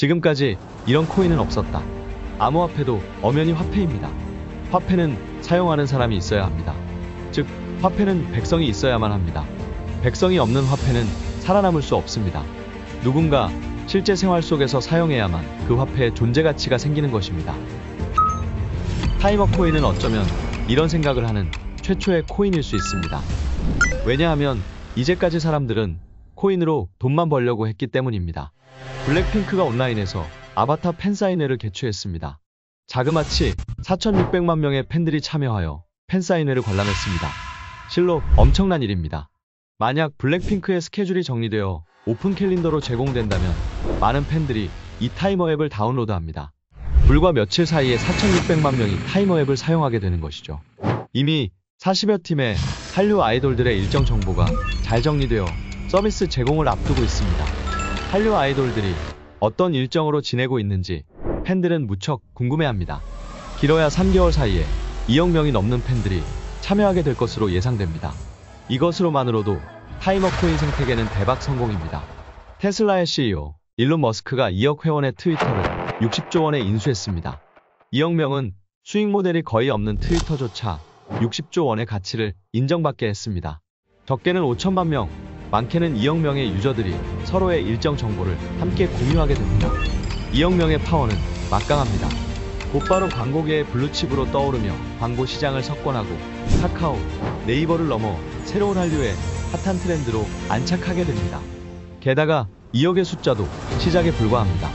지금까지 이런 코인은 없었다. 암호화폐도 엄연히 화폐입니다. 화폐는 사용하는 사람이 있어야 합니다. 즉, 화폐는 백성이 있어야만 합니다. 백성이 없는 화폐는 살아남을 수 없습니다. 누군가 실제 생활 속에서 사용해야만 그 화폐의 존재 가치가 생기는 것입니다. 타이머 코인은 어쩌면 이런 생각을 하는 최초의 코인일 수 있습니다. 왜냐하면 이제까지 사람들은 코인으로 돈만 벌려고 했기 때문입니다. 블랙핑크가 온라인에서 아바타 팬사인회를 개최했습니다. 자그마치 4,600만 명의 팬들이 참여하여 팬사인회를 관람했습니다. 실로 엄청난 일입니다. 만약 블랙핑크의 스케줄이 정리되어 오픈 캘린더로 제공된다면 많은 팬들이 이 타이머 앱을 다운로드합니다. 불과 며칠 사이에 4,600만 명이 타이머 앱을 사용하게 되는 것이죠. 이미 40여 팀의 한류 아이돌들의 일정 정보가 잘 정리되어 서비스 제공을 앞두고 있습니다. 한류 아이돌들이 어떤 일정으로 지내고 있는지 팬들은 무척 궁금해합니다. 길어야 3개월 사이에 2억 명이 넘는 팬들이 참여하게 될 것으로 예상됩니다. 이것으로만으로도 타이머 코인 생태계는 대박 성공입니다. 테슬라의 CEO 일론 머스크가 2억 회원의 트위터를 60조 원에 인수했습니다. 2억 명은 수익 모델이 거의 없는 트위터조차 60조 원의 가치를 인정받게 했습니다. 적게는 5천만 명, 많게는 2억 명의 유저들이 서로의 일정 정보를 함께 공유하게 됩니다. 2억 명의 파워는 막강합니다. 곧바로 광고계의 블루칩으로 떠오르며 광고 시장을 석권하고 카카오, 네이버를 넘어 새로운 한류의 핫한 트렌드로 안착하게 됩니다. 게다가 2억의 숫자도 시작에 불과합니다.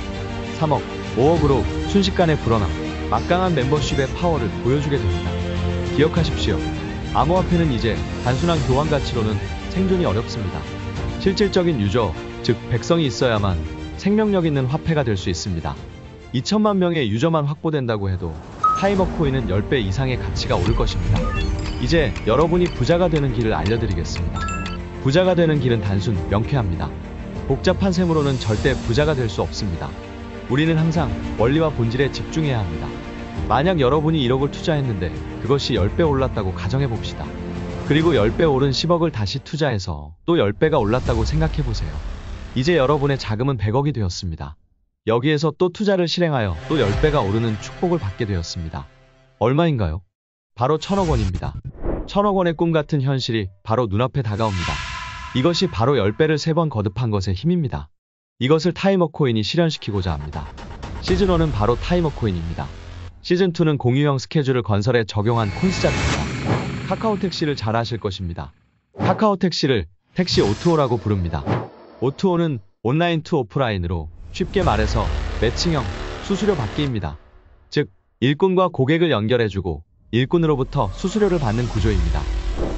3억, 5억으로 순식간에 불어나 막강한 멤버십의 파워를 보여주게 됩니다. 기억하십시오. 암호화폐는 이제 단순한 교환 가치로는 생존이 어렵습니다. 실질적인 유저, 즉 백성이 있어야만 생명력 있는 화폐가 될 수 있습니다. 2천만 명의 유저만 확보된다고 해도 타이머 코인은 10배 이상의 가치가 오를 것입니다. 이제 여러분이 부자가 되는 길을 알려드리겠습니다. 부자가 되는 길은 단순, 명쾌합니다. 복잡한 셈으로는 절대 부자가 될 수 없습니다. 우리는 항상 원리와 본질에 집중해야 합니다. 만약 여러분이 1억을 투자했는데 그것이 10배 올랐다고 가정해봅시다. 그리고 10배 오른 10억을 다시 투자해서 또 10배가 올랐다고 생각해보세요. 이제 여러분의 자금은 100억이 되었습니다. 여기에서 또 투자를 실행하여 또 10배가 오르는 축복을 받게 되었습니다. 얼마인가요? 바로 1,000억 원입니다. 1,000억 원의 꿈 같은 현실이 바로 눈앞에 다가옵니다. 이것이 바로 10배를 3번 거듭한 것의 힘입니다. 이것을 타이머 코인이 실현시키고자 합니다. 시즌1은 바로 타이머 코인입니다. 시즌2는 공유형 스케줄을 건설에 적용한 콘스잡입니다. 카카오 택시를 잘 아실 것입니다. 카카오 택시를 택시 O2O라고 부릅니다. O2O는 온라인 투 오프라인으로 쉽게 말해서 매칭형 수수료 받기입니다. 즉, 일꾼과 고객을 연결해주고 일꾼으로부터 수수료를 받는 구조입니다.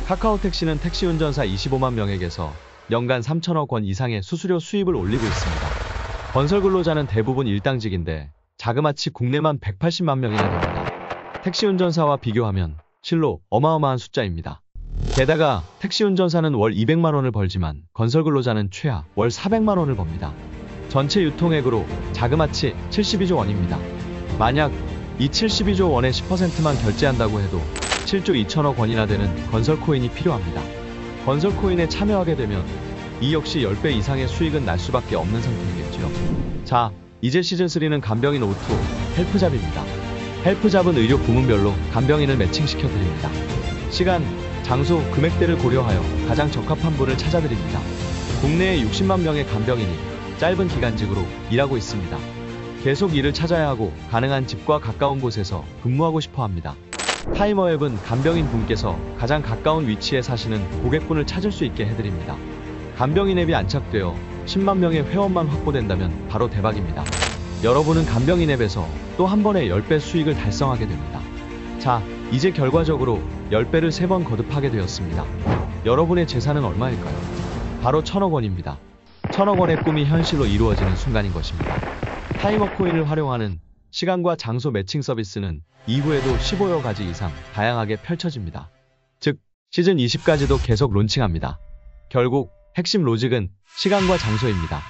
카카오 택시는 택시 운전사 25만 명에게서 연간 3천억 원 이상의 수수료 수입을 올리고 있습니다. 건설 근로자는 대부분 일당직인데 자그마치 국내만 180만 명이나 됩니다. 택시 운전사와 비교하면 실로 어마어마한 숫자입니다. 게다가 택시 운전사는 월 200만 원을 벌지만 건설 근로자는 최하 월 400만 원을 법니다. 전체 유통액으로 자그마치 72조 원입니다. 만약 이 72조 원의 10%만 결제한다고 해도 7조 2천억 원이나 되는 건설 코인이 필요합니다. 건설 코인에 참여하게 되면 이 역시 10배 이상의 수익은 날 수밖에 없는 상품이겠죠. 자, 이제 시즌3는 간병인 O2O 헬프잡입니다. 헬프잡은 의료 부문별로 간병인을 매칭시켜 드립니다. 시간, 장소, 금액대를 고려하여 가장 적합한 분을 찾아드립니다. 국내에 60만 명의 간병인이 짧은 기간직으로 일하고 있습니다. 계속 일을 찾아야 하고 가능한 집과 가까운 곳에서 근무하고 싶어 합니다. 타이머 앱은 간병인 분께서 가장 가까운 위치에 사시는 고객분을 찾을 수 있게 해드립니다. 간병인 앱이 안착되어 10만 명의 회원만 확보된다면 바로 대박입니다. 여러분은 간병인 앱에서 또 한 번에 10배 수익을 달성하게 됩니다. 자, 이제 결과적으로 10배를 3번 거듭하게 되었습니다. 여러분의 재산은 얼마일까요? 바로 1,000억 원입니다. 1,000억 원의 꿈이 현실로 이루어지는 순간인 것입니다. 타이머 코인을 활용하는 시간과 장소 매칭 서비스는 이후에도 15여 가지 이상 다양하게 펼쳐집니다. 즉, 시즌 20까지도 계속 론칭합니다. 결국 핵심 로직은 시간과 장소입니다.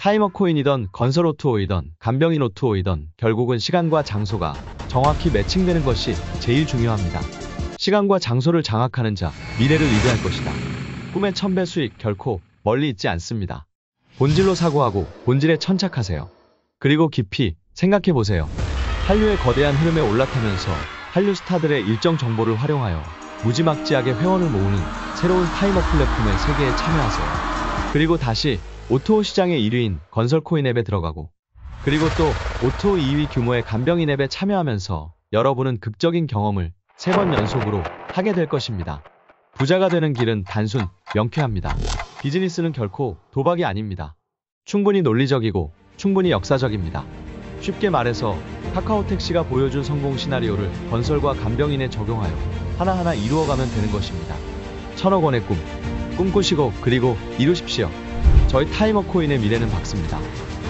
타이머 코인이던 건설 O2O이던 간병인 O2O이던 결국은 시간과 장소가 정확히 매칭되는 것이 제일 중요합니다. 시간과 장소를 장악하는 자, 미래를 리드할 것이다. 꿈의 1000배 수익 결코 멀리 있지 않습니다. 본질로 사고하고 본질에 천착하세요. 그리고 깊이 생각해 보세요. 한류의 거대한 흐름에 올라타면서 한류 스타들의 일정 정보를 활용하여 무지막지하게 회원을 모으는 새로운 타이머 플랫폼의 세계에 참여하세요. 그리고 다시 오토 시장의 1위인 건설코인 앱에 들어가고, 그리고 또 오토 2위 규모의 간병인 앱에 참여하면서 여러분은 극적인 경험을 3번 연속으로 하게 될 것입니다. 부자가 되는 길은 단순, 명쾌합니다. 비즈니스는 결코 도박이 아닙니다. 충분히 논리적이고 충분히 역사적입니다. 쉽게 말해서 카카오택시가 보여준 성공 시나리오를 건설과 간병인에 적용하여 하나하나 이루어가면 되는 것입니다. 1000억 원의 꿈, 꿈꾸시고 그리고 이루십시오. 저희 타이머 코인의 미래는 밝습니다.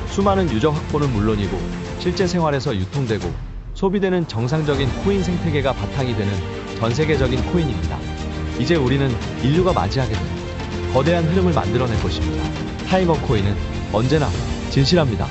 수많은 유저 확보는 물론이고 실제 생활에서 유통되고 소비되는 정상적인 코인 생태계가 바탕이 되는 전 세계적인 코인입니다. 이제 우리는 인류가 맞이하게 되는 거대한 흐름을 만들어낼 것입니다. 타이머 코인은 언제나 진실합니다.